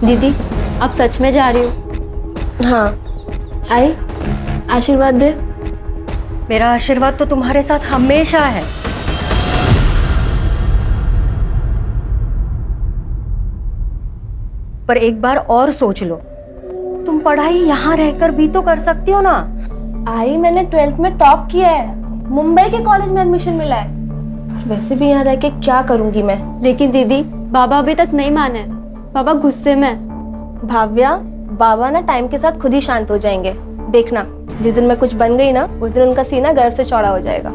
दीदी, आप सच में जा रही हो? हाँ, आई आशीर्वाद दे। मेरा आशीर्वाद तो तुम्हारे साथ हमेशा है। पर एक बार और सोच लो, तुम पढ़ाई यहाँ रहकर भी तो कर सकती हो ना। आई मैंने 12th में टॉप किया है, मुंबई के कॉलेज में एडमिशन मिला है। वैसे भी यहाँ रह के क्या करूंगी मैं। लेकिन दीदी, बाबा अभी तक नहीं माने। बाबा गुस्से में। भाव्या, बाबा ना टाइम के साथ खुद ही शांत हो जाएंगे। देखना, जिस दिन मैं कुछ बन गई ना, उस दिन उनका सीना गर्व से चौड़ा हो जाएगा।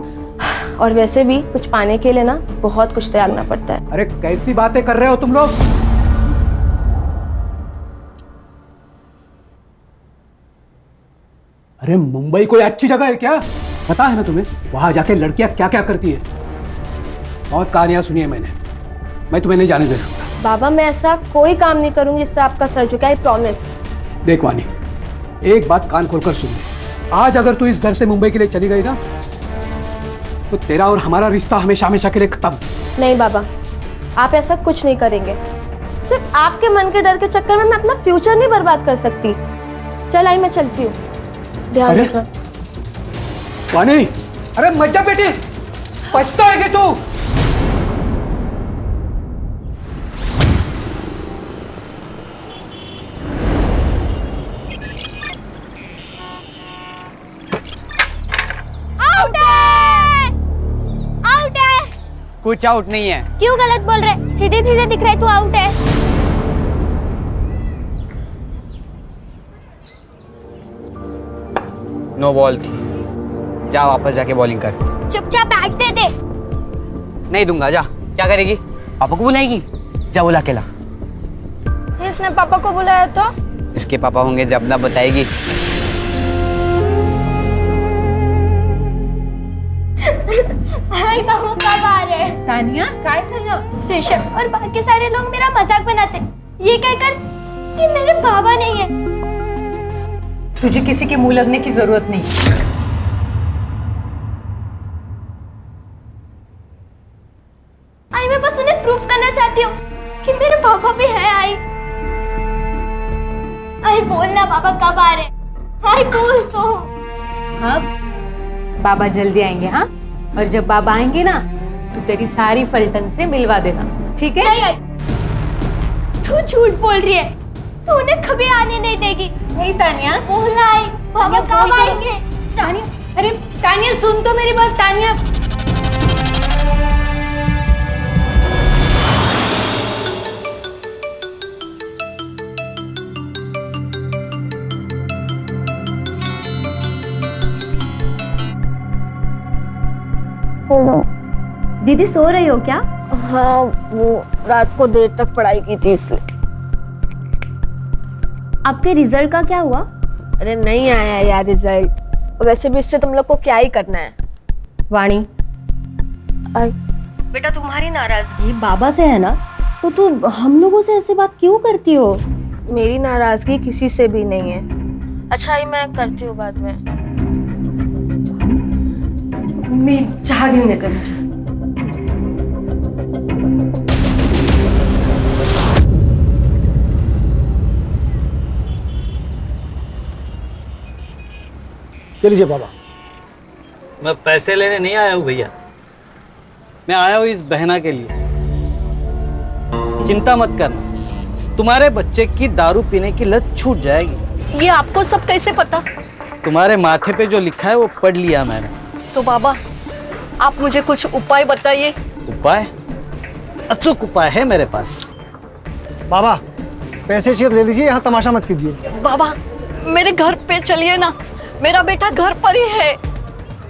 और वैसे भी कुछ पाने के लिए ना बहुत कुछ त्यागना पड़ता है। अरे कैसी बातें कर रहे हो तुम लोग? अरे मुंबई कोई अच्छी जगह है क्या? पता है ना तुम्हें वहां जाके लड़कियां क्या क्या करती है? बहुत कहानियां सुनी है मैंने। मैं तुम्हें नहीं जाने दे सकता। बाबा, मैं ऐसा कोई काम नहीं करूंगी जिससे आपका सर झुके, आई प्रॉमिस। देख वानी, एक बात कान खोलकर सुन ले। आज अगर तू इस घर से मुंबई के लिए चली गई ना, तो तेरा और हमारा रिश्ता हमेशा हमेशा के लिए खत्म। नहीं बाबा, आप ऐसा कुछ नहीं करेंगे। सिर्फ आपके मन के डर के चक्कर में मैं अपना फ्यूचर नहीं बर्बाद कर सकती। चल आई, मैं चलती हूँ, ध्यान अरे रखना। वानी, अरे मत जा बेटी, पछता है तू। कुछ आउट नहीं है। क्यों गलत बोल रहे? सीधे सीधे दिख रहा है तू आउट है। नो बॉल थी। जा वापस जाके बॉलिंग कर। चुपचाप बैट दे दे। नहीं दूंगा। जा। क्या करेगी? पापा को बुलाएगी? जा बुला के ला। इसने पापा को बुलाया तो? इसके पापा होंगे जब ना बताएगी। हाय बाबू कब आ रहे हैं? तानिया, काय झालं? ऋषभ और बाकी सारे लोग मेरा मजाक बनाते, ये कहकर कि मेरे बाबा नहीं है। तुझे किसी के मुंह लगने की जरूरत नहीं। आई मैं बस उन्हें प्रूफ करना चाहती हूँ कि मेरे पापा भी है। आई बोलना बाबा कब आ रहे हैं? आई बोल तो। हाँ, बाबा जल्दी आएंगे। हाँ, और जब बाबा आएंगे ना, तो तेरी सारी फलटन से मिलवा देना, ठीक है? नहीं आई, तू झूठ बोल रही है। तू उन्हें कभी आने नहीं देगी। नहीं तानिया, बोलना आई, बाबा कब आएंगे? तानिया, अरे तानिया सुन तो मेरी बात। तानिया, दीदी सो रही हो क्या? हाँ, वो रात को देर तक पढ़ाई की थी इसलिए। आपके रिजल्ट का क्या हुआ? अरे नहीं आया यार रिजल्ट। वैसे भी इससे तुम लोग को क्या ही करना है। वाणी, आई, बेटा तुम्हारी नाराजगी बाबा से है ना, तो तू हम लोगों से ऐसे बात क्यों करती हो? मेरी नाराजगी किसी से भी नहीं है। अच्छा ही मैं करती हूँ बाद में। मी चहा घेऊन येते मुझे। ले लीजिए बाबा। मैं पैसे लेने नहीं आया हूँ भैया, मैं आया हूँ इस बहना के लिए। चिंता मत करना, तुम्हारे बच्चे की दारू पीने की लत छूट जाएगी। ये आपको सब कैसे पता? तुम्हारे माथे पे जो लिखा है वो पढ़ लिया मैंने। तो बाबा, आप मुझे कुछ उपाय बताइए। उपाय? अचूक उपाय है मेरे पास। बाबा पैसे चाहिए तो ले लीजिए, यहाँ तमाशा मत कीजिए। बाबा, मेरे घर पे चलिए ना, मेरा बेटा घर पर ही है।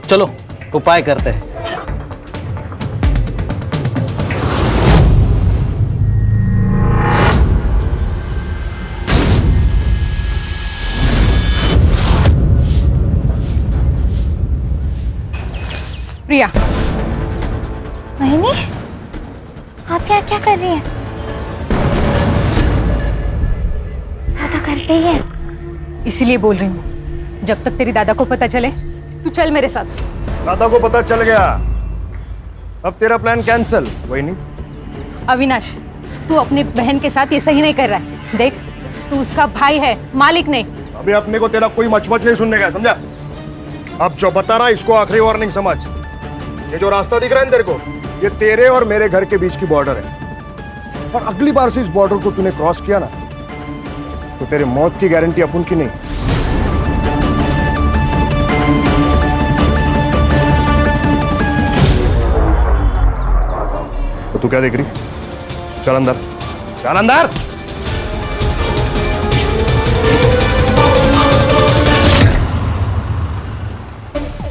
चलो उपाय करते हैं। प्रिया, मोहिनी, आप क्या क्या कर रही हैं? दादा घर पे ही है। इसीलिए बोल रही हूँ, जब तक तेरी दादा को पता चले, तू चल मेरे साथ। दादा को पता चल गया, अब तेरा प्लान कैंसिल। वही नहीं। अविनाश, तू अपनी बहन के साथ ये सही नहीं कर रहा है। देख, तू उसका भाई है, मालिक नहीं। अभी अपने को तेरा कोई मचमच नहीं सुनने का, समझा? अब जो बता रहा इसको आखिरी वार्निंग समझ। ये जो रास्ता दिख रहा है तेरे को, ये तेरे और मेरे घर के बीच की बॉर्डर है। और अगली बार से इस बॉर्डर को तूने क्रॉस किया ना, तो तेरे मौत की गारंटी अपन की नहीं। तो तू क्या देख रही? चल अंदर, चल अंदर।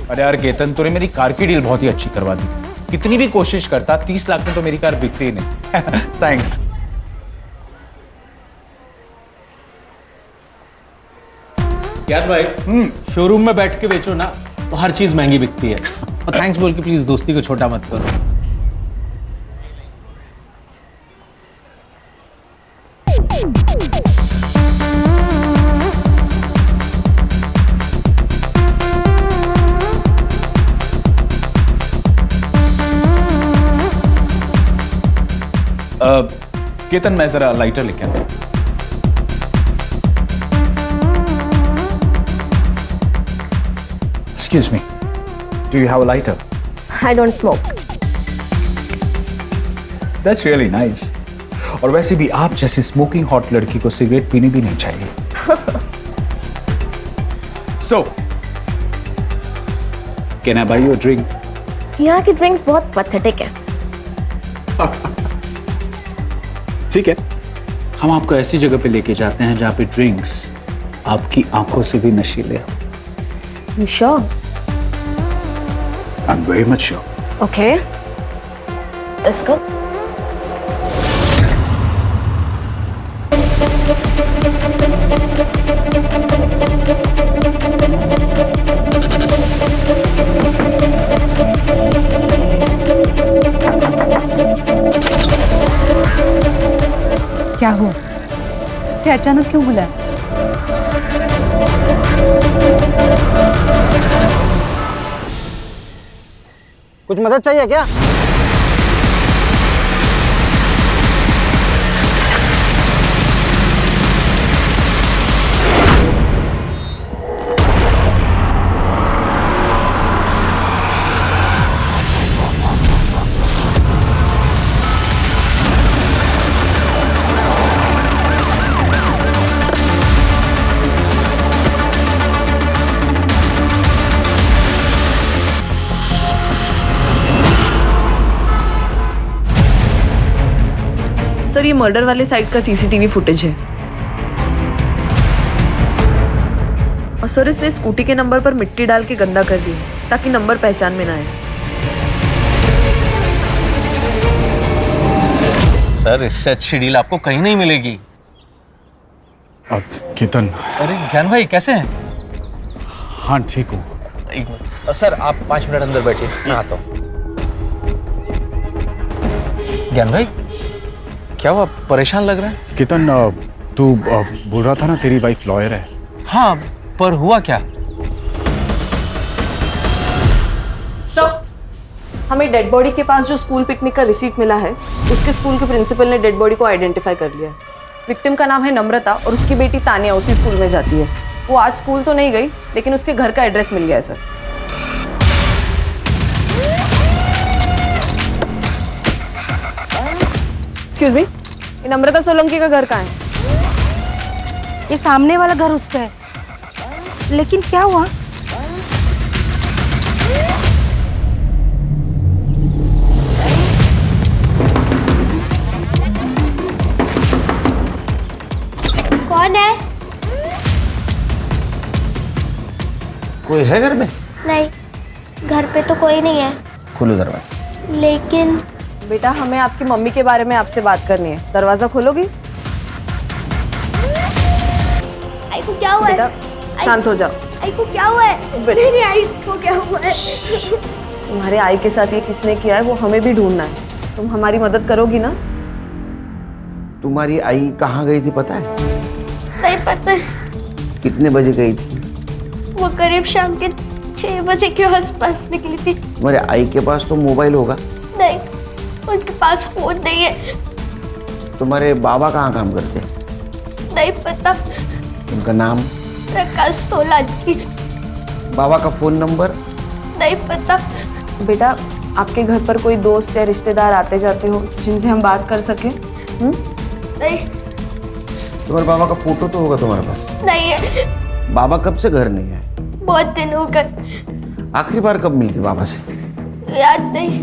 अरे यार केतन, तूने मेरी कार की डील बहुत ही अच्छी करवा दी। कितनी भी कोशिश करता, 30 लाख में तो मेरी कार बिकती ही नहीं। थैंक्स। यार भाई, शोरूम में बैठ के बेचो ना तो हर चीज महंगी बिकती है। और थैंक्स बोल के प्लीज दोस्ती को छोटा मत करो। केतन, मैं जरा लाइटर लेके आता हूं। Excuse me, do you have a lighter? I don't smoke. That's really nice. और वैसे भी आप जैसी स्मोकिंग हॉट लड़की को सिगरेट पीनी भी नहीं चाहिए। So, can I buy you a drink? यहाँ की ड्रिंक्स बहुत पथेटिक है। ठीक है, हम आपको ऐसी जगह पे लेके जाते हैं जहाँ पे ड्रिंक्स आपकी आंखों से भी नशीले हो। You sure? I'm very much sure. Okay. Let's go. क्या हुआ? से अचानक क्यों बुलाया? कुछ मदद चाहिए क्या? सर, ये मर्डर वाले साइड का सीसीटीवी फुटेज है। और सर, इसने स्कूटी के नंबर पर मिट्टी डाल के गंदा कर दी ताकि नंबर पहचान में ना आए। सर, इससे अच्छी डील आपको कहीं नहीं मिलेगी। अब केतन। अरे ज्ञान भाई, कैसे हैं? हाँ ठीक हूँ। एक मिनट सर, आप 5 मिनट अंदर बैठिए, मैं आता हूँ। ज्ञान भाई, क्या हुआ? परेशान लग रहा है। केतन, तू बोल रहा था ना तेरी वाइफ लॉयर है। हाँ, पर हुआ क्या? सर, हमें डेड बॉडी के पास जो स्कूल पिकनिक का रिसीट मिला है, उसके स्कूल के प्रिंसिपल ने डेड बॉडी को आइडेंटिफाई कर लिया है। विक्टिम का नाम है नम्रता और उसकी बेटी तानिया उसी स्कूल में जाती है। वो आज स्कूल तो नहीं गई, लेकिन उसके घर का एड्रेस मिल गया है सर। एक्सक्यूज मी, ये नम्रता सोलंकी का घर कहाँ है? ये सामने वाला घर उसका है, लेकिन क्या हुआ? कौन है? कोई है घर में? नहीं, घर पे तो कोई नहीं है। खोलो दरवाजा। लेकिन बेटा, हमें आपकी मम्मी के बारे में आपसे बात करनी है। दरवाजा खोलोगी? आई को क्या हुआ है? बेटा शांत हो जाओ। आई को क्या हुआ है? मेरी आई को क्या हुआ है? तुम्हारे आई के साथ ये किसने किया है वो हमें भी ढूंढना है। तुम हमारी मदद करोगी ना? तुम्हारी आई कहाँ गई थी पता है? नहीं पता। कितने बजे गई थी? वो करीब शाम के 6 बजे के आसपास निकली थी। तुम्हारे आई के पास तो मोबाइल होगा? नहीं, उनके पास फोन नहीं है। तुम्हारे बाबा कहाँ काम करते हैं? नहीं पता। उनका नाम? प्रकाश सोलंकी। बाबा का फोन नंबर? नहीं पता। बेटा, आपके घर पर कोई दोस्त या रिश्तेदार आते जाते हो जिनसे हम बात कर सके? नहीं। तुम्हारे बाबा का फोटो तो होगा तुम्हारे पास? नहीं है। बाबा कब से घर नहीं आए? बहुत दिन हो गए। आखिरी बार कब मिलती बाबा से? याद नहीं।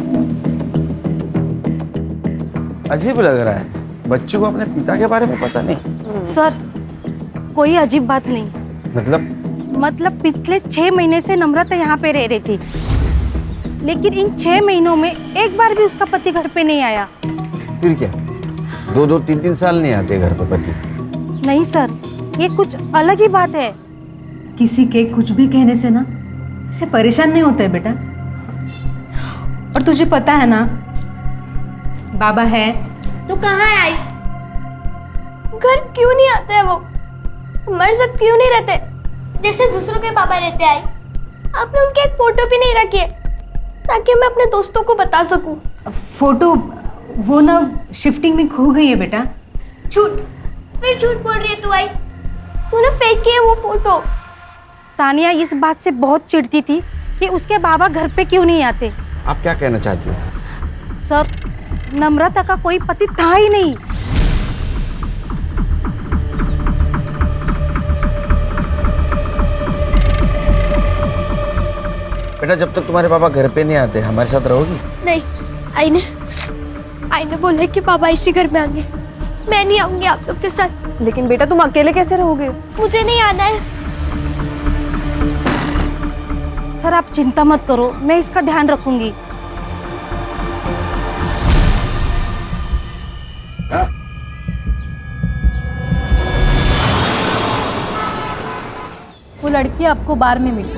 अजीब लग रहा है, बच्चों को अपने पिता के बारे में पता नहीं। सर, कोई अजीब बात नहीं। मतलब पिछले 6 महीने से नम्रता यहाँ पे रह रही थी, लेकिन इन 6 महीनों में एक बार भी उसका पति घर पे नहीं आया। फिर क्या 2-2, 3-3 साल नहीं आते घर पे पति? नहीं सर, ये कुछ अलग ही बात है। किसी के कुछ भी कहने से ना इससे परेशान नहीं होता है बेटा। और तुझे पता है ना, बाबा है तो कहाँ आई? घर क्यों नहीं आते है वो? हमारे साथ क्यों नहीं रहते जैसे दूसरों के पापा रहते आए? आपने उनकी एक फोटो भी नहीं रखी है ताकि मैं अपने दोस्तों को बता सकूं। फोटो वो ना शिफ्टिंग में खो गई है बेटा। झूठ, फिर झूठ बोल रही है तू। आई तूने फेंकी है वो फोटो। तानिया इस बात से बहुत चिढ़ती थी कि उसके बाबा घर पे क्यों नहीं आते। आप क्या कहना चाहती हो? सर, नम्रता का कोई पति था ही नहीं। बेटा, जब तक तुम्हारे पापा घर पे नहीं आते हमारे साथ रहोगी? नहीं, आई ने बोला कि पापा इसी घर में आएंगे, मैं नहीं आऊंगी आप लोग के साथ। लेकिन बेटा, तुम अकेले कैसे रहोगे? मुझे नहीं आना है। सर, आप चिंता मत करो, मैं इसका ध्यान रखूंगी। वो लड़की आपको बार में मिली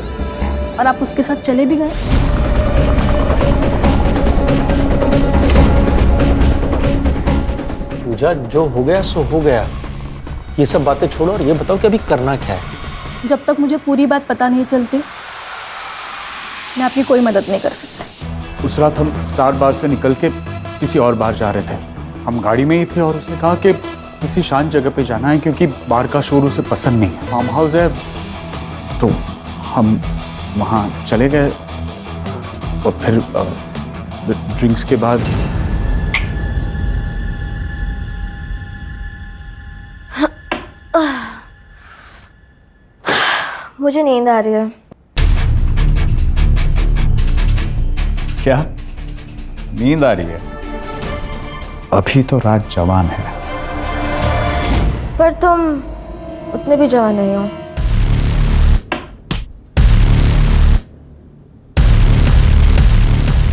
और आप उसके साथ चले भी गए। पूजा, जो हो गया सो हो गया। ये सब बातें छोड़ो और ये बताओ कि अभी करना क्या है? जब तक मुझे पूरी बात पता नहीं चलती, मैं आपकी कोई मदद नहीं कर सकती। उस रात हम स्टार बार से निकल के किसी और बार जा रहे थे। हम गाड़ी में ही थे और उसने कहा कि किसी शांत जगह पे जाना है क्योंकि बार का शोर उसे पसंद नहीं है। फार्म हाउस है, तो हम वहाँ चले गए और फिर ड्रिंक्स के बाद मुझे नींद आ रही है। क्या नींद आ रही है? अभी तो रात जवान है। पर तुम उतने भी जवान नहीं हो।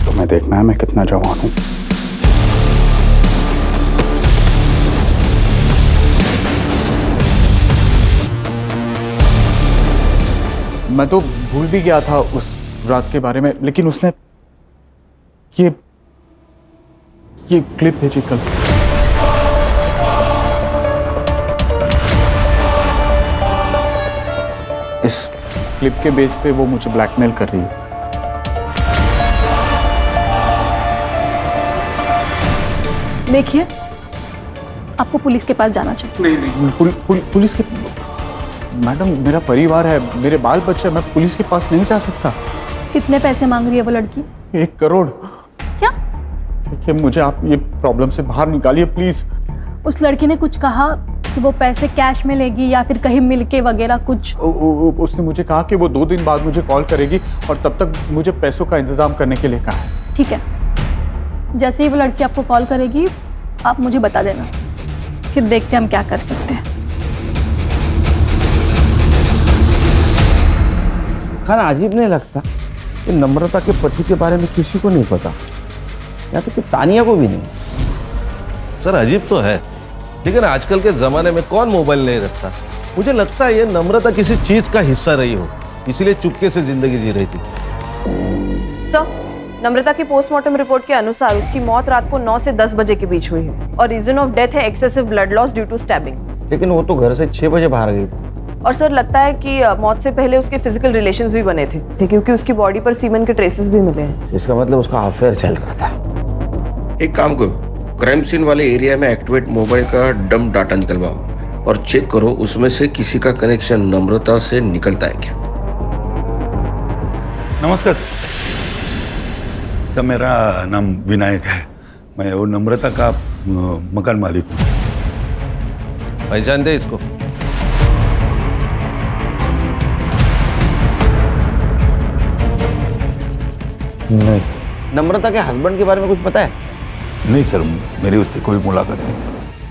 तुम्हें देखना है मैं कितना जवान हूं। मैं तो भूल भी गया था उस रात के बारे में, लेकिन उसने ये क्लिप भेजी कल। इस क्लिप के बेस पे वो मुझे ब्लैकमेल कर रही है। देखिए, आपको पुलिस के पास जाना चाहिए। नहीं, पुलिस के? मैडम, मेरा परिवार है, मेरे बाल बच्चे, मैं पुलिस के पास नहीं जा सकता। कितने पैसे मांग रही है वो लड़की? 1 करोड़। क्या? देखिए, मुझे आप ये प्रॉब्लम से बाहर निकालिए प्लीज। उस लड़की ने कुछ कहा कि वो पैसे कैश में लेगी या फिर कहीं मिलके वगैरह कुछ? उसने मुझे कहा कि वो 2 दिन बाद मुझे कॉल करेगी और तब तक मुझे पैसों का इंतजाम करने के लिए कहा है। ठीक है, जैसे ही वो लड़की आपको कॉल करेगी आप मुझे बता देना, फिर देखते हैं हम क्या कर सकते हैं। खाना अजीब नहीं लगता कि नम्रता के पति के बारे में किसी को नहीं पता, या तो कि तानिया को भी नहीं? सर, अजीब तो है, लेकिन आजकल के जमाने में कौन मोबाइल नहीं रखता। मुझे लगता है ये नम्रता किसी चीज का हिस्सा रही हो, इसीलिए चुपके से जिंदगी जी रही थी। सर, नम्रता की पोस्टमार्टम रिपोर्ट के अनुसार उसकी मौत रात को 9 से 10 बजे के बीच हुई है और रीजन ऑफ डेथ है excessive blood loss due to stabbing. लेकिन वो तो घर से 6 बजे बाहर गई थी। और सर, लगता है कि मौत से पहले उसके फिजिकल रिलेशंस भी बने थे क्योंकि उसकी बॉडी पर सीमेन के ट्रेसेस भी मिले हैं। इसका मतलब उसका अफेयर चल रहा था। एक काम करो, क्राइम सीन वाले एरिया में एक्टिवेट मोबाइल का डंप डाटा निकलवाओ और चेक करो उसमें से किसी का कनेक्शन नम्रता से निकलता है क्या। नमस्कार सर। सर मेरा नाम विनायक है, मैं वो नम्रता का मकान मालिक हूँ। पहचान दे इसको। नहीं सर। नम्रता के हस्बैंड के बारे में कुछ पता है? नहीं सर, मेरी उससे कोई मुलाकात नहीं।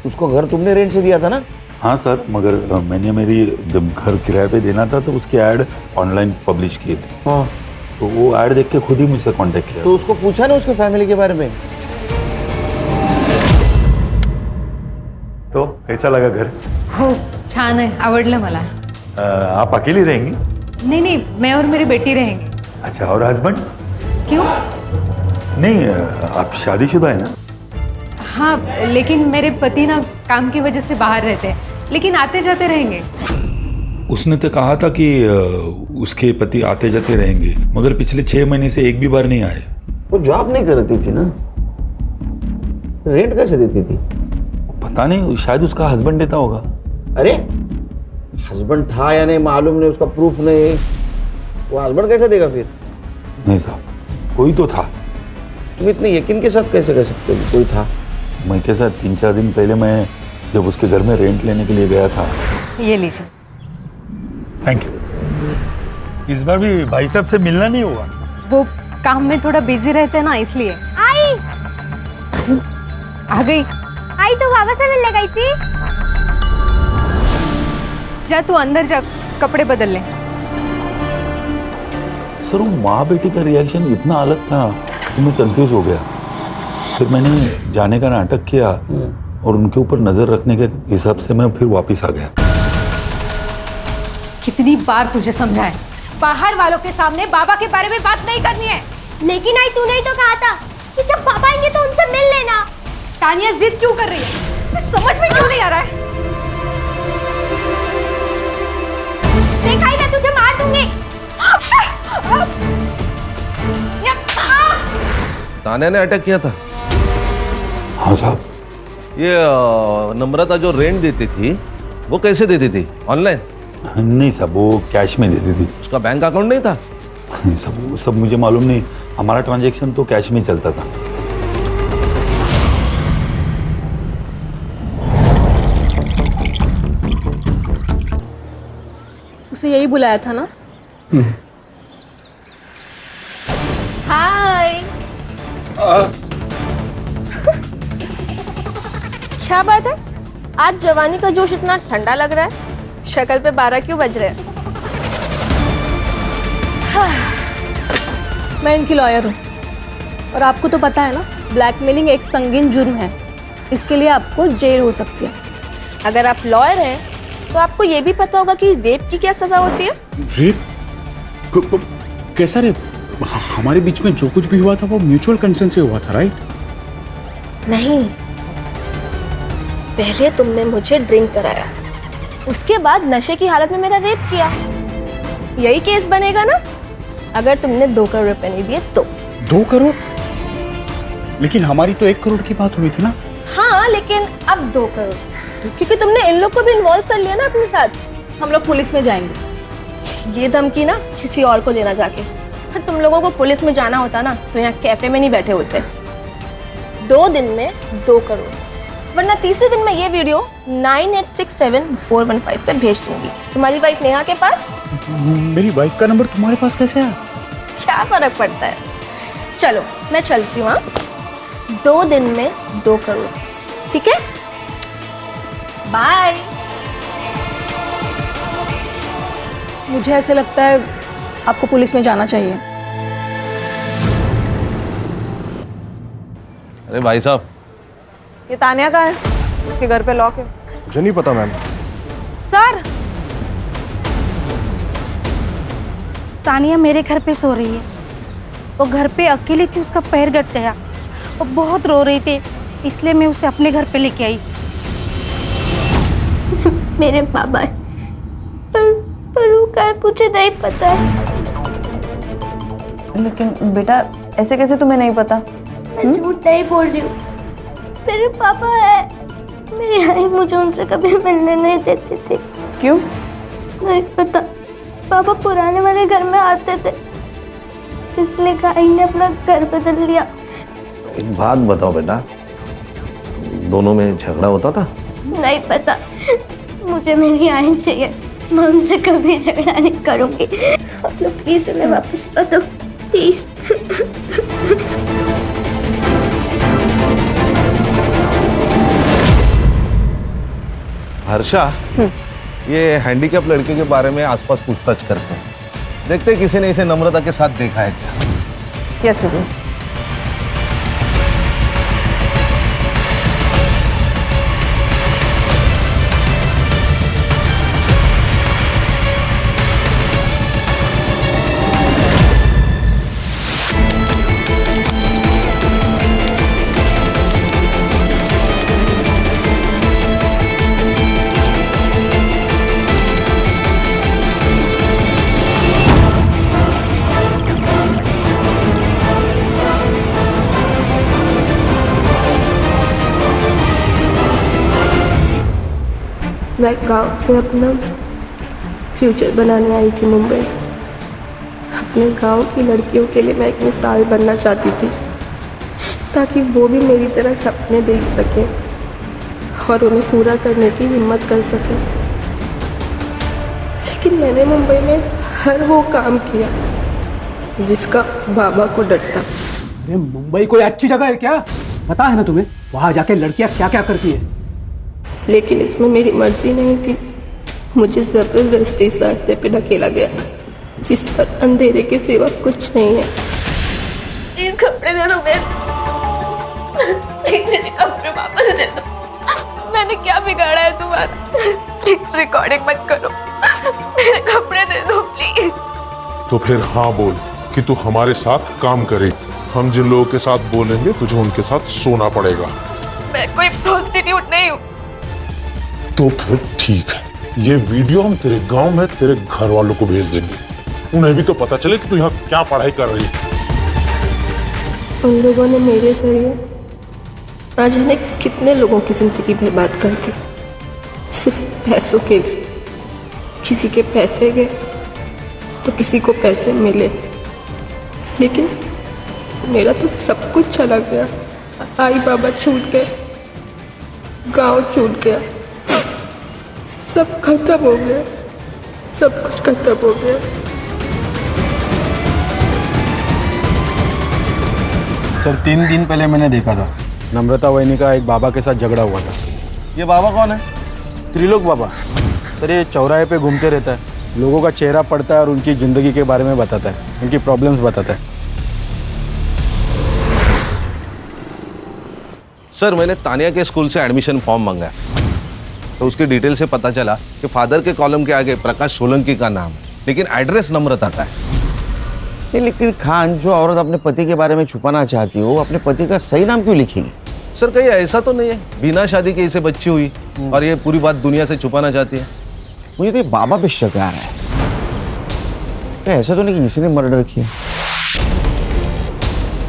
उसको घर तुमने रेंट से दिया था ना? हाँ सर, मगर मैंने मेरी जब घर किराए पे देना था तो उसके ऐड ऑनलाइन पब्लिश किए थे। हाँ। तो वो ऐड देख के खुद ही मुझसे कांटेक्ट किया। तो उसको पूछा ना उसके फैमिली के बारे में? तो कैसा लगा घर? हो छान आहे, आवडलं मला। आप अकेली रहेंगी? नहीं नहीं, मैं और मेरी बेटी रहेंगे। अच्छा, और हस्बैंड? क्यों? नहीं, आप शादीशुदा है ना? हाँ, लेकिन मेरे पति ना काम की वजह से बाहर रहते हैं, लेकिन आते जाते रहेंगे। उसने तो कहा था कि उसके पति आते जाते रहेंगे, मगर पिछले 6 महीने से एक भी बार नहीं आए। वो जॉब नहीं करती थी ना, रेंट कैसे देती थी? पता नहीं, शायद उसका हस्बैंड देता होगा। अरे हस्बैंड था या नहीं मालूम नहीं, उसका प्रूफ नहीं, वो हस्बैंड कैसे देगा फिर? नहीं साहब, कोई तो था। तुम इतने यकीन के साथ कैसे कह सकते हो कि कोई था? मैं के साथ 3-4 दिन पहले मैं जब उसके घर में रेंट लेने के लिए गया था। ये लीजिए। Thank you. इस बार भी भाई साहब से मिलना नहीं हुआ? वो काम में थोड़ा बिजी रहते हैं ना, इसलिए। आई आ गई। आई तो बाबा से मिलने गई थी। जा तू अंदर जा, कपड़े बदल ले। सर वो माँ बेटी का रिएक्शन इतना अलग था कि मैं कंफ्यूज हो गया। फिर मैंने जाने का नाटक किया और उनके ऊपर नजर रखने के हिसाब से मैं फिर वापस आ गया। कितनी बार तुझे समझाए, बाहर वालों के सामने बाबा के बारे में बात नहीं करनी है। लेकिन आई तूने ही तो कहा था कि जब पापा आएंगे तो उनसे मिल लेना। तानिया जिद क्यों कर रही है? तुझे समझ में क्यों नहीं आ रहा है? देखा ही मैं तुझे मार दूंगी। तान्या ने अटैक किया था? हाँ साहब। ये नम्रता जो रेंट देती थी वो कैसे देती थी? ऑनलाइन? नहीं साहब, वो कैश में देती थी। उसका बैंक अकाउंट नहीं था? नहीं सब वो सब मुझे मालूम नहीं, हमारा ट्रांजैक्शन तो कैश में चलता था। उसे यही बुलाया था ना? हाय। क्या बात है, आज जवानी का जोश इतना ठंडा लग रहा है? शक्ल पे 12 क्यों बज रहे हैं? मैं इनकी लॉयर हूँ और आपको तो पता है ना, ब्लैकमेलिंग एक संगीन जुर्म है। इसके लिए आपको जेल हो सकती है। अगर आप लॉयर हैं तो आपको ये भी पता होगा कि रेप की क्या सजा होती है। रेप? कैसा रेप? हमारे बीच में जो कुछ भी हुआ था वो म्यूचुअल कंसेंट से हुआ था, राइट? नहीं, पहले तुमने मुझे ड्रिंक कराया, उसके बाद नशे की हालत में मेरा रेप किया। यही केस बनेगा ना अगर तुमने 2 करोड़ रुपए नहीं दिए तो। 2 करोड़? लेकिन हमारी तो 1 करोड़ की बात हुई थी ना। हाँ, लेकिन अब 2 करोड़, क्योंकि तुमने इन लोग को भी इन्वॉल्व कर लिया ना अपने साथ। हम लोग पुलिस में जाएंगे। ये धमकी ना किसी और को देना जाके। फिर तुम लोगों को पुलिस में जाना होता ना तो यहाँ कैफे में नहीं बैठे होते। 2 दिन में 2 करोड़, वरना तीसरे दिन मैं ये वीडियो 9867-415 पे भेज दूंगी तुम्हारी वाइफ नेहा के पास। मेरी वाइफ का नंबर तुम्हारे पास कैसे आया? क्या फर्क पड़ता है, चलो मैं चलती हूँ। 2 दिन में 2 करोड़, ठीक है? बाय। मुझे ऐसे लगता है आपको पुलिस में जाना चाहिए। अरे भाई साहब, ये तान्या का है, उसके घर पे लॉक है। मुझे नहीं पता मैम। सर, तानिया मेरे घर पे सो रही है। वो घर पे अकेली थी, उसका पैर कट गया, वो बहुत रो रही थी, इसलिए मैं उसे अपने घर पे लेके आई। मेरे पापा पर वो क्या है मुझे नहीं पता है। लेकिन बेटा ऐसे कैसे तुम्हें नहीं पता? मैं झूठ नहीं बोल रही हूँ, मेरे पापा है, मेरी आई मुझे उनसे कभी मिलने नहीं देती थी। क्यों? नहीं पता, पापा पुराने वाले घर में आते थे, इसलिए आई ने अपना घर बदल लिया। एक बात बताओ बेटा, दोनों में झगड़ा होता था? नहीं पता, मुझे मेरी आई चाहिए, मैं उनसे कभी झगड़ा नहीं करूंगी। आप लोग प्लीज उन्हें वापस ला दो, प्लीज। हर्षा, ये हैंडीकैप लड़के के बारे में आसपास पूछताछ करते हैं, देखते हैं किसी ने इसे नम्रता के साथ देखा है क्या। Yes sir. मैं गांव से अपना फ्यूचर बनाने आई थी मुंबई। अपने गांव की लड़कियों के लिए मैं एक मिसाल बनना चाहती थी, ताकि वो भी मेरी तरह सपने देख सकें और उन्हें पूरा करने की हिम्मत कर सकें। लेकिन मैंने मुंबई में हर वो काम किया जिसका बाबा को डर था। अरे मुंबई कोई अच्छी जगह है क्या? पता है ना तुम्हें वहां जाके लड़कियां क्या क्या करती है। लेकिन इसमें मेरी मर्जी नहीं थी, मुझे जबरदस्ती इस रास्ते पे ढकेला गया जिस पर अंधेरे के सिवा कुछ नहीं है। प्लीज कपड़े दे दो मेरे कपड़े वापस दे दो। मैंने क्या बिगाड़ा है तुम्हारा? प्लीज रिकॉर्डिंग मत करो, मेरे कपड़े दे दो प्लीज। तो फिर हाँ बोल कि तू हमारे साथ काम करे। हम जिन लोगों के साथ बोलेंगे तुझे उनके साथ सोना पड़ेगा। मैं कोई प्रोस्टिट्यूट नहीं हूँ। तो फिर ठीक है, ये वीडियो हम तेरे गांव में तेरे घर वालों को भेज देंगे, उन्हें भी तो पता चले कि तू यहाँ क्या पढ़ाई कर रही है। उन लोगों ने मेरे जरिए ना जाने कितने लोगों की जिंदगी बर्बाद कर दी, सिर्फ पैसों के लिए। किसी के पैसे गए तो किसी को पैसे मिले, लेकिन मेरा तो सब कुछ चला गया। आई बाबा छूट गए, गांव छूट गया, सब खत्म हो गया, सब कुछ खत्म हो गया। सर 3 दिन पहले मैंने देखा था, नम्रता वहिनी का एक बाबा के साथ झगड़ा हुआ था। ये बाबा कौन है? त्रिलोक बाबा। सर ये चौराहे पे घूमते रहता है, लोगों का चेहरा पढ़ता है और उनकी ज़िंदगी के बारे में बताता है, उनकी प्रॉब्लम्स बताता है। सर मैंने तानिया के स्कूल से एडमिशन फॉर्म मंगाया, तो उसकी डिटेल से पता चला कि फादर के कॉलम के आगे प्रकाश सोलंकी का नाम है, लेकिन एड्रेस नम्रता का है। लेकिन खान, जो औरत अपने पति के बारे में छुपाना चाहती हो, अपने पति का सही नाम क्यों लिखेगी? सर कहीं ऐसा तो नहीं है बिना शादी के इसे बच्ची हुई और ये पूरी बात दुनिया से छुपाना चाहती है? मुझे तो बाबा पे शक आ रहा है। तो ऐसा तो नहीं कि किसी ने मर्डर किया।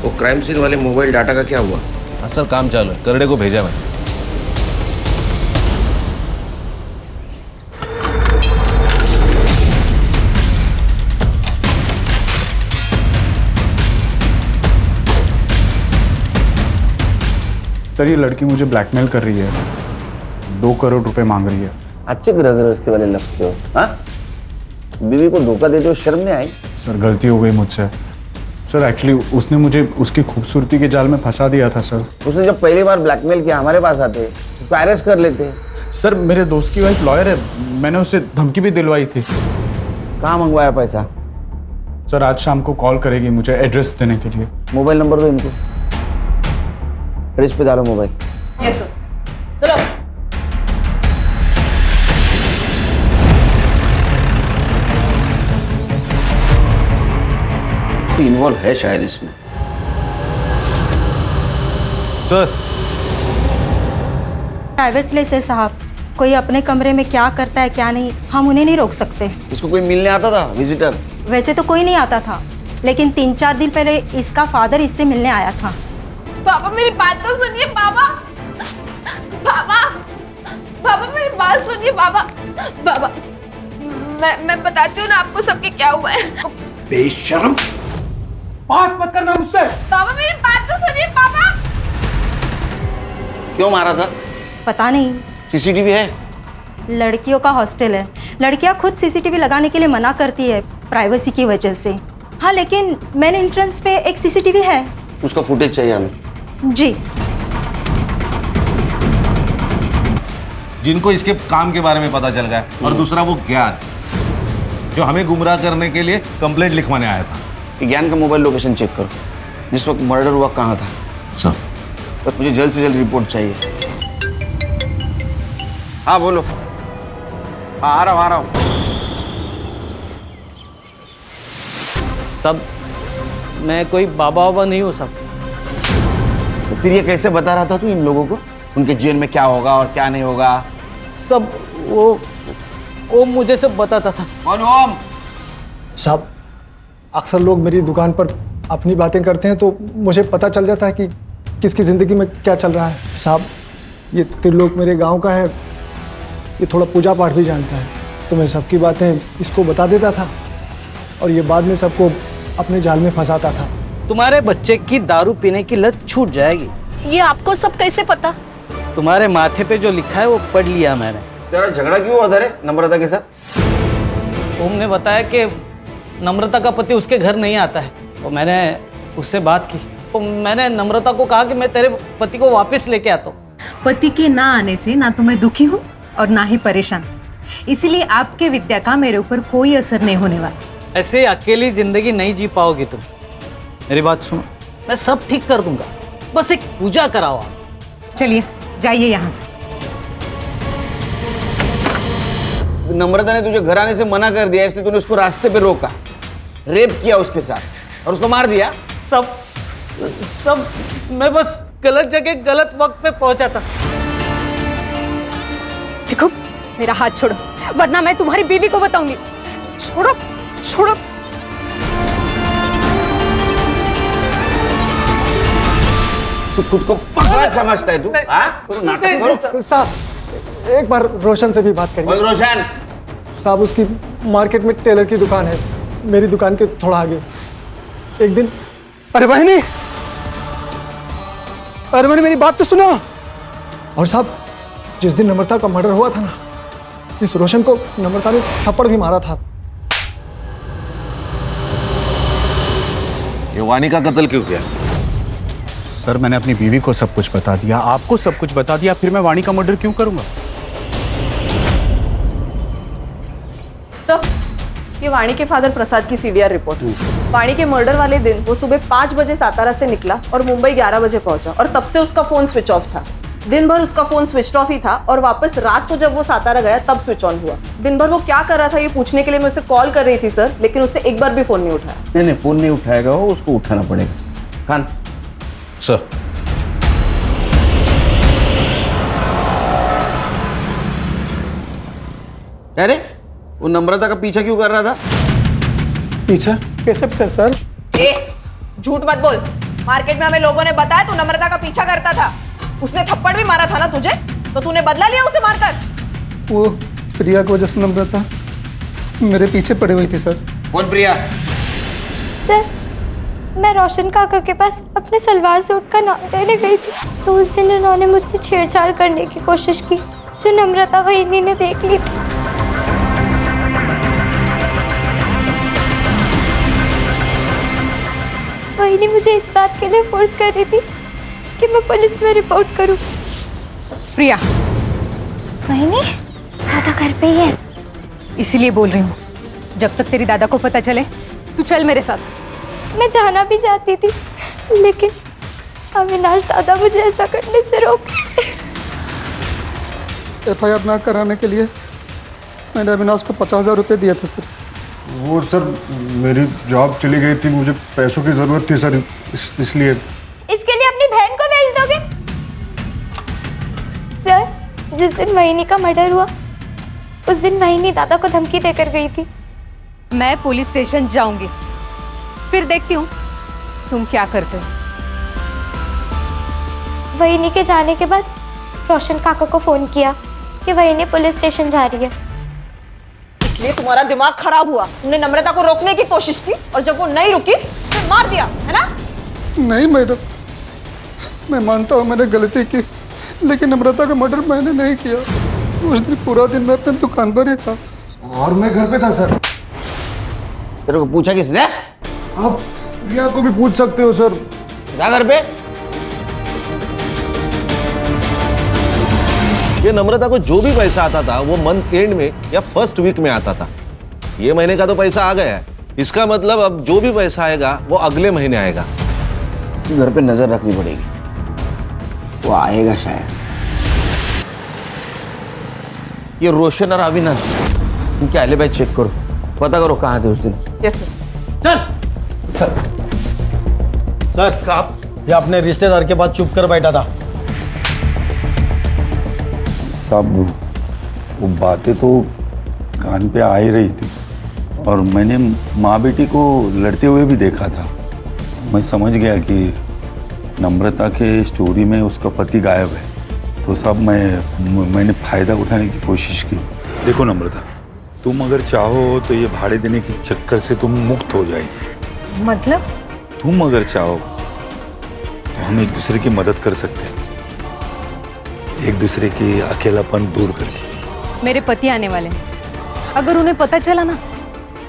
वो क्राइम सीन वाले मोबाइल डाटा का क्या हुआ? हाँ सर काम चालू है, करड़े को भेजा मैंने। सर ये लड़की मुझे ब्लैकमेल कर रही है, 2 करोड़ रुपए मांग रही है। अच्छे गृहस्थी वाले लगते हो, हाँ? बीवी को धोखा देते हो, शर्म नहीं आई? सर गलती हो गई मुझसे। सर एक्चुअली उसने मुझे उसकी खूबसूरती के जाल में फंसा दिया था सर। उसने जब पहली बार ब्लैकमेल किया हमारे पास आते, उसको अरेस्ट कर लेते। सर मेरे दोस्त की वाइफ लॉयर है, मैंने उससे धमकी भी दिलवाई थी। कहाँ मंगवाया पैसा? सर आज शाम को कॉल करेगी मुझे एड्रेस देने के लिए। मोबाइल नंबर दो इनको, फ्रिज पे डालो मोबाइल। Yes sir. चलो। इन्वॉल्व है शायद इसमें। सर प्राइवेट प्लेस है साहब, कोई अपने कमरे में क्या करता है क्या नहीं, हम उन्हें नहीं रोक सकते। इसको कोई मिलने आता था विजिटर? वैसे तो कोई नहीं आता था, लेकिन 3-4 दिन पहले इसका फादर इससे मिलने आया था। पापा मेरी बात तो सुनिए। पापा पापा बाबा मेरी बात सुनिए बाबा। बाबा मैं बताती हूँ ना आपको सबके क्या हुआ है। बेशर्म, बात मत करना मुझसे। बाबा मेरी बात तो सुनिए बाबा। क्यों मारा था? पता नहीं। सीसीटीवी है? लड़कियों का हॉस्टल है, लड़कियां खुद सीसीटीवी लगाने के लिए मना करती है प्राइवेसी की वजह से। हाँ लेकिन मेन एंट्रेंस पे एक सीसीटीवी है। उसका फुटेज चाहिए हमें। जी। जिनको इसके काम के बारे में पता चल गया और दूसरा वो ज्ञान जो हमें गुमराह करने के लिए कंप्लेंट लिखवाने आया था। ज्ञान का मोबाइल लोकेशन चेक करो, जिस वक्त मर्डर हुआ कहाँ था। सर बस मुझे जल्द से जल्द रिपोर्ट चाहिए। हाँ बोलो। हाँ आ रहा हूँ। सब मैं कोई बाबा नहीं हूँ सब। तो फिर ये कैसे बता रहा था तू इन लोगों को उनके जीवन में क्या होगा और क्या नहीं होगा? सब वो मुझे सब बताता था। कौन ओम? साहब अक्सर लोग मेरी दुकान पर अपनी बातें करते हैं तो मुझे पता चल जाता है कि किसकी ज़िंदगी में क्या चल रहा है। साहब ये त्रिलोक मेरे गांव का है, ये थोड़ा पूजा पाठ भी जानता है, तो मैं सबकी बातें इसको बता देता था और ये बाद में सबको अपने जाल में फंसाता था। तुम्हारे बच्चे की दारू पीने की लत छूट जाएगी। ये आपको सब कैसे पता? तुम्हारे माथे पे जो लिखा है वो पढ़ लिया मैंने। तेरा झगड़ा क्यों होता है नम्रता के साथ? ओम ने बताया कि नम्रता का पति उसके घर नहीं आता है, तो मैंने उससे बात की। तो मैंने नम्रता को कहा कि मैं तेरे पति को वापस लेके आता हूँ। पति के ना आने से ना तो मैं दुखी हूँ और ना ही परेशान, इसीलिए आपके विद्या का मेरे ऊपर कोई असर नहीं होने वाला। ऐसे अकेली जिंदगी नहीं जी पाओगी तुम। मेरी बात सुनो, मैं सब ठीक कर दूंगा, बस एक पूजा कराओ आप। चलिए जाइए यहाँ से। नम्रता ने तुझे घर आने से मना कर दिया, इसलिए तूने उसको रास्ते पे रोका, रेप किया उसके साथ और उसको मार दिया। सब मैं बस गलत जगह गलत वक्त पे पहुंचा था। देखो मेरा हाथ छोड़ो वरना मैं तुम्हारी बीवी को बताऊंगी। छोड़ो छोड़ो। तू खुद को पागल समझता है तू? हाँ? नाटक करो। साहब एक बार रोशन से भी बात करिए। रोशन साहब उसकी मार्केट में टेलर की दुकान है, मेरी दुकान के थोड़ा आगे। एक दिन अरे बहनी मेरी बात तो सुनो। और साहब जिस दिन नम्रता का मर्डर हुआ था ना, इस रोशन को नम्रता ने थप्पड़ भी मारा था। ये वानी का कत्ल क्यों किया? सर मैंने अपनी बीवी को सब कुछ बता दिया, आपको सब कुछ बता दिया, फिर मैं वाणी का मर्डर क्यों करूंगा? सर ये वाणी के फादर प्रसाद की सीडीआर रिपोर्ट। वाणी के मर्डर वाले दिन वो सुबह 5 बजे सातारा से निकला और मुंबई 11 बजे पहुंचा और तब से उसका फोन स्विच ऑफ था। दिन भर उसका फोन स्विच ऑफ ही था और वापस रात को जब वो सातारा गया तब स्विच ऑन हुआ। दिन भर वो क्या कर रहा था ये पूछने के लिए मैं उसे कॉल कर रही थी सर, लेकिन उसने एक बार भी फोन नहीं उठाया। नहीं फोन नहीं उठाएगा वो, उसको उठाना पड़ेगा। खान सर अरे वो नम्रता का पीछा क्यों कर रहा था? पीछा? कैसे पीछा सर? झूठ मत बोल। मार्केट में हमें लोगों ने बताया तू नम्रता का पीछा करता था। उसने थप्पड़ भी मारा था ना तुझे, तो तूने बदला लिया उसे मारकर? वो प्रिया की वजह से नम्रता मेरे पीछे पड़ी हुई थी सर। कौन प्रिया? सर मैं रोशन काका के पास अपने सलवार सूट का नाम देने गई थी, तो उस दिन उन्होंने मुझसे छेड़छाड़ करने की कोशिश की, जो नम्रता वहीनी ने देख ली थी। वहीनी मुझे इस बात के लिए फोर्स कर रही थी कि मैं पुलिस में रिपोर्ट करूं। प्रिया वहीनी दादा घर पे ही है, इसीलिए बोल रही हूँ, जब तक तेरी दादा को पता चले तू चल मेरे साथ। मैं जाना भी चाहती थी, लेकिन अविनाश दादा मुझे ऐसा करने से रोके। FIR ना कराने के लिए मैंने अविनाश को 50,000 रुपये दिए थे सर। वो सर मेरी जॉब चली गई थी, मुझे पैसों की जरूरत थी सर, इसलिए। इसके लिए अपनी बहन को भेज दोगे? सर जिस दिन वहीनी का मर्डर हुआ उस दिन वहीनी दादा को धमकी देकर गई थी। मैं पुलिस स्टेशन जाऊंगी, फिर देखती हूँ तुम क्या करते हो। वहीनी के जाने के बाद रोशन काका को फोन किया, कि वहीनी पुलिस स्टेशन जा रही है। इसलिए तुम्हारा दिमाग खराब हुआ। तुमने नम्रता को रोकने की कोशिश की और जब वो नहीं रुकी तो मार दिया, है ना? नहीं मैडम, मैं मानता हूँ मैंने गलती की, लेकिन नम्रता का मर्डर मैंने नहीं किया। उस दिन पूरा दिन मैं अपनी दुकान पर ही था और मैं घर पे था सर। तेरे को पूछा किसने? आप रिया को भी पूछ सकते हो सर। क्या घर पे? ये नम्रता को जो भी पैसा आता था वो मंथ एंड में या फर्स्ट वीक में आता था। ये महीने का तो पैसा आ गया है, इसका मतलब अब जो भी पैसा आएगा वो अगले महीने आएगा। घर पे नजर रखनी पड़ेगी, वो आएगा शायद। ये रोशन और अविनाश, इनके एलिबाई चेक करो, पता करो कहाँ थे उस दिन। Yes sir. सर साहब, ये अपने रिश्तेदार के पास चुप कर बैठा था। सब वो बातें तो कान पे आ ही रही थी और मैंने माँ बेटी को लड़ते हुए भी देखा था। मैं समझ गया कि नम्रता के स्टोरी में उसका पति गायब है, तो सब मैंने फ़ायदा उठाने की कोशिश की। देखो नम्रता, तुम अगर चाहो तो ये भाड़े देने के चक्कर से तुम मुक्त हो जाएगी। मतलब? तुम अगर चाहो तो हम एक दूसरे की मदद कर सकते हैं, एक दूसरे की अकेलापन दूर करके। मेरे पति आने वाले हैं, अगर उन्हें पता चला ना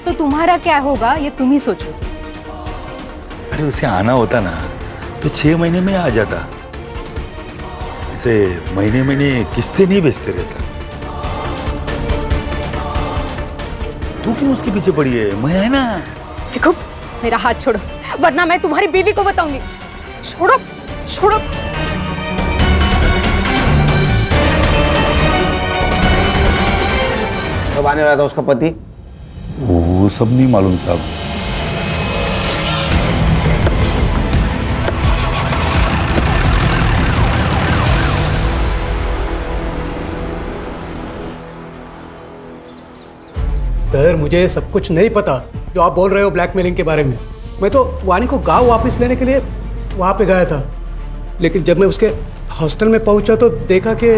तो तुम्हारा क्या होगा ये तुम ही सोचो। अरे उसे आना होता ना तो 6 महीने में आ जाता, इसे महीने महीने किस्तें नहीं बेचते रहता। तू क्यों उसके पीछे पड़ी है? मैं है ना। देखो मेरा हाथ छोड़ो वरना मैं तुम्हारी बीवी को बताऊंगी। छोड़ो छोड़ो। कब आने वाला था उसका पति? वो सब नहीं मालूम साहब। सर मुझे सब कुछ नहीं पता जो आप बोल रहे हो ब्लैकमेलिंग के बारे में। मैं तो वानी को गांव वापस लेने के लिए वहां पे गया था, लेकिन जब मैं उसके हॉस्टल में पहुंचा तो देखा कि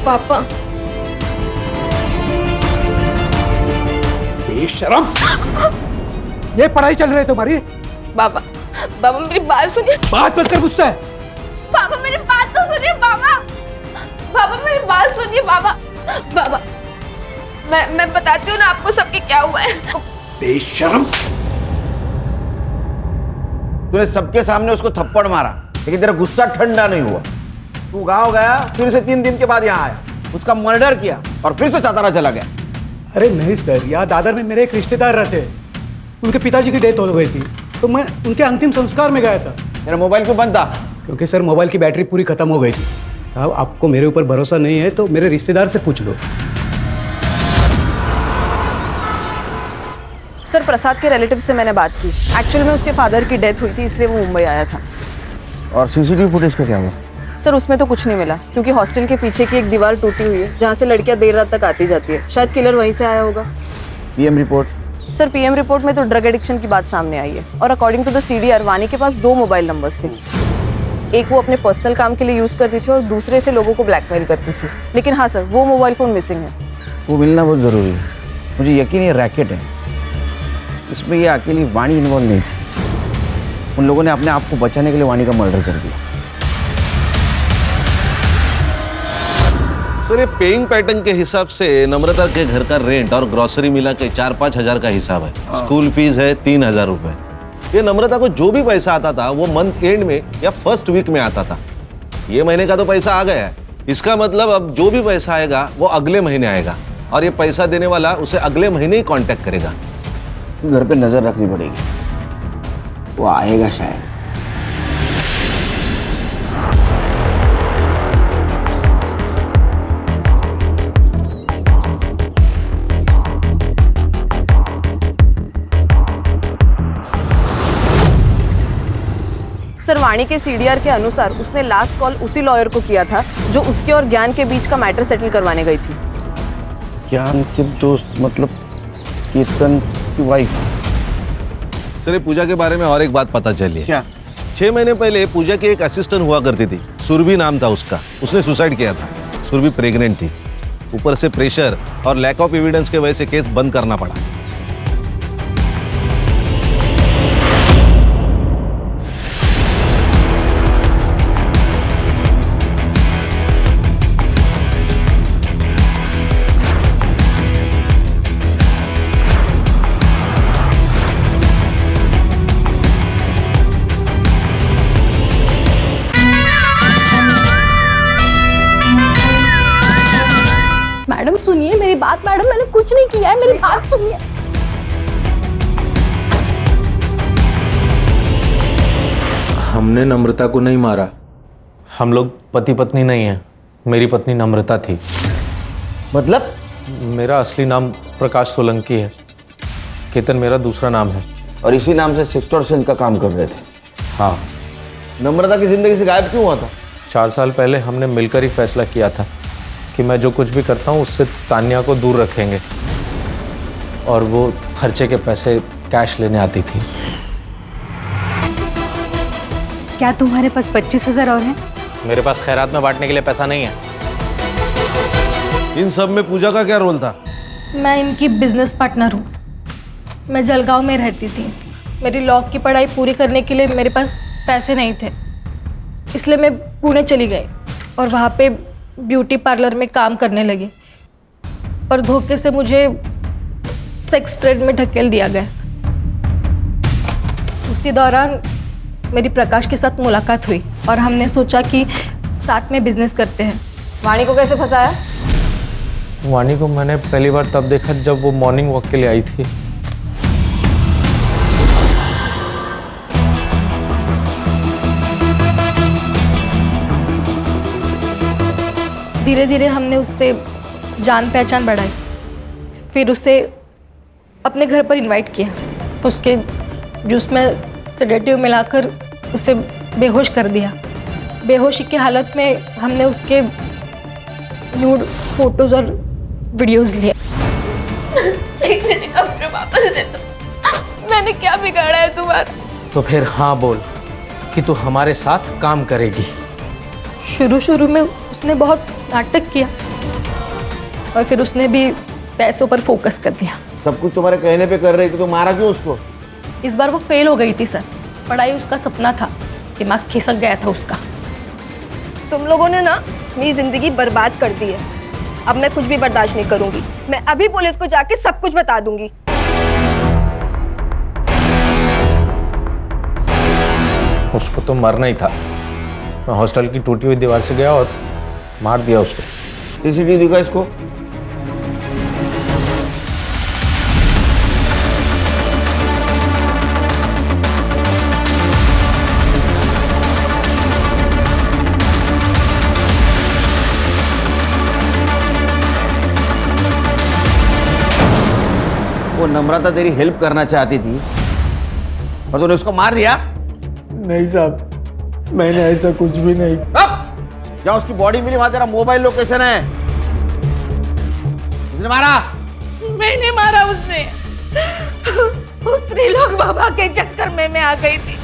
पापा बेशरम, ये पढ़ाई चल रही है तुम्हारी? बाबा बाबा मेरी बात सुनिए। बात मत कर मुझसे। पापा मेरी बात तो सुनिए। बाबा बाबा मेरी बात सुनिए। बाबा बाबा मैं बताती हूँ ना आपको सबके क्या हुआ है। बेशरम, तूने सबके सामने उसको थप्पड़ मारा, लेकिन तेरा गुस्सा ठंडा नहीं हुआ। तू गांव गया, फिर से 3 दिन के बाद यहाँ आया, उसका मर्डर किया और फिर से सातारा चला गया। अरे नहीं सर, यहाँ दादर में मेरे एक रिश्तेदार रहते, उनके पिताजी की डेथ हो गई थी तो मैं उनके अंतिम संस्कार में गया था। मेरा मोबाइल क्यों बंद था? क्योंकि सर मोबाइल की बैटरी पूरी खत्म हो गई थी। साहब आपको मेरे ऊपर भरोसा नहीं है तो मेरे रिश्तेदार से पूछ लो। सर प्रसाद के रिलेटिव से मैंने बात की। एक्चुअल में उसके फादर की डेथ हुई थी इसलिए वो मुंबई आया था। और सीसीटीवी फुटेज का क्या हुआ? सर उसमें तो कुछ नहीं मिला क्योंकि हॉस्टल के पीछे की एक दीवार टूटी हुई है जहाँ से लड़कियाँ देर रात तक आती जाती है। शायद किलर वहीं से आया होगा। PM report? Sir PM report में तो ड्रग एडिक्शन की बात सामने आई है और अकॉर्डिंग टू द सीडीआर वानी के पास 2 मोबाइल नंबर्स थे। एक वो अपने पर्सनल काम के लिए यूज़ करती थी और दूसरे से लोगों को ब्लैकमेल करती थी। लेकिन हाँ सर वो मोबाइल फ़ोन मिसिंग है। वो मिलना बहुत ज़रूरी है। मुझे यकीन है रैकेट है, इसमें ये अकेली वाणी इन्वॉल्व नहीं थी। उन लोगों ने अपने आप को बचाने के लिए वाणी का मर्डर कर दिया। सर ये पेइंग पैटर्न के हिसाब से नम्रता के घर का रेंट और ग्रोसरी मिला के 4-5 हजार का हिसाब है। स्कूल फीस है 3,000 रुपए। ये नम्रता को जो भी पैसा आता था वो मंथ एंड में या फर्स्ट वीक में आता था। ये महीने का तो पैसा आ गया है, इसका मतलब अब जो भी पैसा आएगा वो अगले महीने आएगा और ये पैसा देने वाला उसे अगले महीने ही कांटेक्ट करेगा। घर पे नजर रखनी पड़ेगी, वो आएगा शायद। सर वाणी के सीडीआर के अनुसार उसने लास्ट कॉल उसी लॉयर को किया था जो उसके और ज्ञान के बीच का मैटर सेटल करवाने गई थी। ज्ञान के दोस्त मतलब कीर्तन की वाइफ? सर ये पूजा के बारे में और एक बात पता चली है। क्या? 6 महीने पहले पूजा की एक असिस्टेंट हुआ करती थी, सुरभि नाम था उसका। उसने सुसाइड किया था। सुरभि प्रेग्नेंट थी। ऊपर से प्रेशर और लैक ऑफ एविडेंस के वजह से केस बंद करना पड़ा। मैडम सुनिए मेरी बात। मैडम मैंने कुछ नहीं किया है, मेरी बात सुनिए। हमने नम्रता को नहीं मारा। हम लोग पति पत्नी नहीं हैं। मेरी पत्नी नम्रता थी। मतलब? मेरा असली नाम प्रकाश सोलंकी है। केतन मेरा दूसरा नाम है। और इसी नाम से सेक्सटॉर्शन का काम कर रहे थे? हाँ। नम्रता की जिंदगी से गायब क्यों हुआ था? 4 साल पहले हमने मिलकर ही फैसला किया था कि मैं जो कुछ भी करता हूँ उससे तान्या को दूर रखेंगे, और वो खर्चे के पैसे कैश लेने आती थी। क्या तुम्हारे पास 25,000 और हैं? मेरे पास खैरात में बांटने के लिए पैसा नहीं है। इन सब में पूजा का क्या रोल था? मैं इनकी बिजनेस पार्टनर हूँ। मैं जलगांव में रहती थी। मेरी लॉ की पढ़ाई पूरी करने के लिए मेरे पास पैसे नहीं थे, इसलिए मैं पुणे चली गई और वहाँ पे ब्यूटी पार्लर में काम करने लगी। पर धोखे से मुझे सेक्स ट्रेड में ढकेल दिया गया। उसी दौरान मेरी प्रकाश के साथ मुलाकात हुई और हमने सोचा कि साथ में बिजनेस करते हैं। वाणी को कैसे फंसाया? वाणी को मैंने पहली बार तब देखा जब वो मॉर्निंग वॉक के लिए आई थी। धीरे धीरे हमने उससे जान पहचान बढ़ाई। फिर उसे अपने घर पर इनवाइट किया। उसके जूस में सेडेटिव मिलाकर उसे बेहोश कर दिया। बेहोशी की हालत में हमने उसके न्यूड फोटोज और वीडियोस लिए। मेरे कपड़े वापस दे दो। मैंने क्या बिगाड़ा है तुम्हारा? तो फिर हाँ बोल कि तू हमारे साथ काम करेगी। शुरू में उसने बहुत नाटक किया और फिर उसने भी पैसों पर फोकस कर दिया। सब कुछ तुम्हारे कहने पे कर रही थी तो मारा क्यों उसको? इस बार वो फेल हो गई थी सर। पढ़ाई उसका सपना था, दिमाग खिसक गया था उसका। तुम लोगों ने ना मेरी जिंदगी बर्बाद कर दी है। अब मैं कुछ भी बर्दाश्त नहीं करूंगी। मैं अभी पुलिस को जाके सब कुछ बता दूंगी। उसको तो मरना ही था। मैं हॉस्टल की टूटी हुई दीवार से गया और मार दिया उसको। सीसीटीवी दिखा इसको। वो नम्रता तेरी हेल्प करना चाहती थी और तूने उसको मार दिया? नहीं साहब, मैंने ऐसा कुछ भी नहीं। जहाँ उसकी बॉडी मिली वहां तेरा मोबाइल लोकेशन है। उसने मारा? मैंने मारा उसने। उस त्रिलोक बाबा के चक्कर में मैं आ गई थी।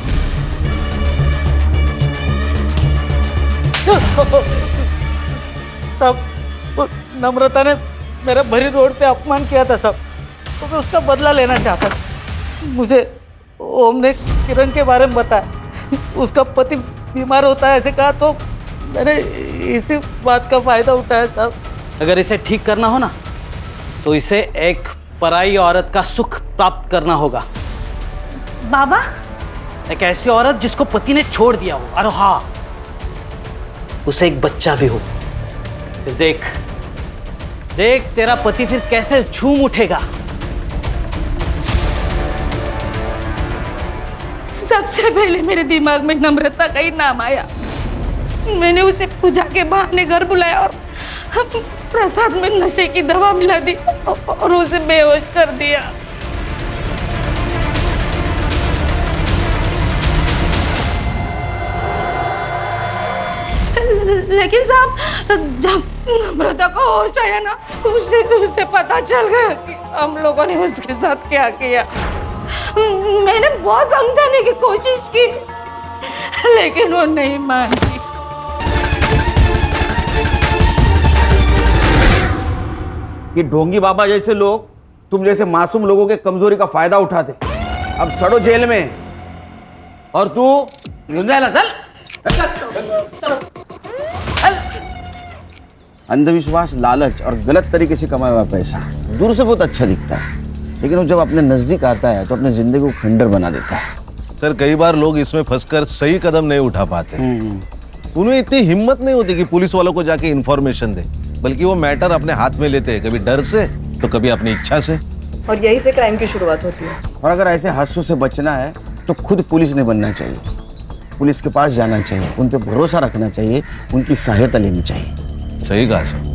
सब नम्रता ने मेरा भरी रोड पे अपमान किया था सब, तो मैं उसका बदला लेना चाहता था। मुझे ओम ने किरण के बारे में बताया। उसका पति बीमार होता है ऐसे कहा, तो मैंने इसी बात का फायदा उठाया साहब। अगर इसे ठीक करना हो ना तो इसे एक पराई औरत का सुख प्राप्त करना होगा। बाबा? एक ऐसी औरत जिसको पति ने छोड़ दिया हो, और हाँ, उसे एक बच्चा भी हो। फिर देख तेरा पति फिर कैसे झूम उठेगा। सबसे पहले मेरे दिमाग में नम्रता का ही नाम आया। मैंने उसे पूजा के बहाने घर बुलाया और प्रसाद में नशे की दवा मिला दी और उसे बेहोश कर दिया। लेकिन साहब, जब नम्रता को होश आया ना, उसे पता चल गया कि हम लोगों ने उसके साथ क्या किया। मैंने बहुत समझाने की कोशिश की, लेकिन वो नहीं मानी। कि ढोंगी बाबा जैसे लोग तुम जैसे मासूम लोगों के कमजोरी का फायदा उठाते, अब सड़ो जेल में। और तू अंधविश्वास, लालच और गलत तरीके से कमाया हुआ पैसा दूर से बहुत अच्छा दिखता है, लेकिन वो जब अपने नजदीक आता है तो अपनी जिंदगी को खंडर बना देता है। सर कई बार लोग इसमें फंसकर सही कदम नहीं उठा पाते। उन्हें इतनी हिम्मत नहीं होती कि पुलिस वालों को जाके इन्फॉर्मेशन दे, बल्कि वो मैटर अपने हाथ में लेते हैं, कभी डर से तो कभी अपनी इच्छा से। और यही से क्राइम की शुरुआत होती है। और अगर ऐसे हादसों से बचना है तो खुद पुलिस नहीं बनना चाहिए, पुलिस के पास जाना चाहिए, उन पर भरोसा रखना चाहिए, उनकी सहायता लेनी चाहिए। सही कहा सर।